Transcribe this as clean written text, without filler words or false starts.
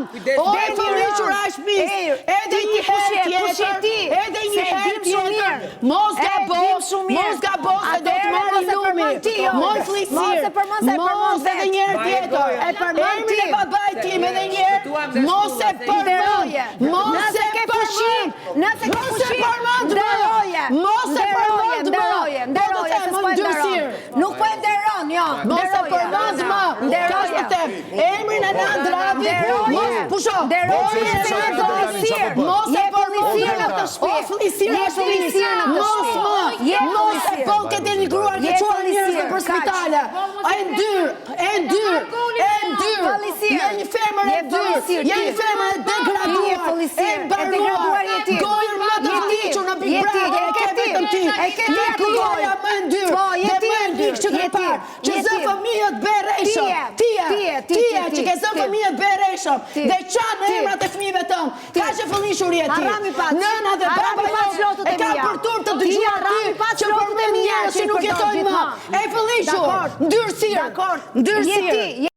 përmend. O e fëmijëra është mis. Edhe një herë tjetër. Mos gabos, se do të marrë lumi. Mos flisir. Mos edhe një herë tjetër. Emrin e babait tim edhe një herë. Mos e përmend. Mos e përmend. Mos e përmend. Mos e përmend. Nuk po e nderon, jo. Mos e përmend më. Emrin e Nandratit. Mos pusho. Mos e përmend në këtë shtëpi. Mos e po ke denigruar ke çuar njerëz për spitale. E ndyr. Je një femër e dyr. Je një femër e degraduar. E degraduar jeti. Gojën më të vdiqur në Big Brother. E ke vetëm ti. Je goja më e ndyr. Dhe më e ndyr që ke parë. Që zë fëmijët bereshëm. Tie që ke zë fëmijët bereshëm. Dhe qanë emrat e fëmijëve tënë. Ka që fëllishuri e ti. Nëna dhe baba jote e ka për tur të dëgjuar ti që për me njerë që nuk jetojnë më. E fëllishur. Ndyrësirë.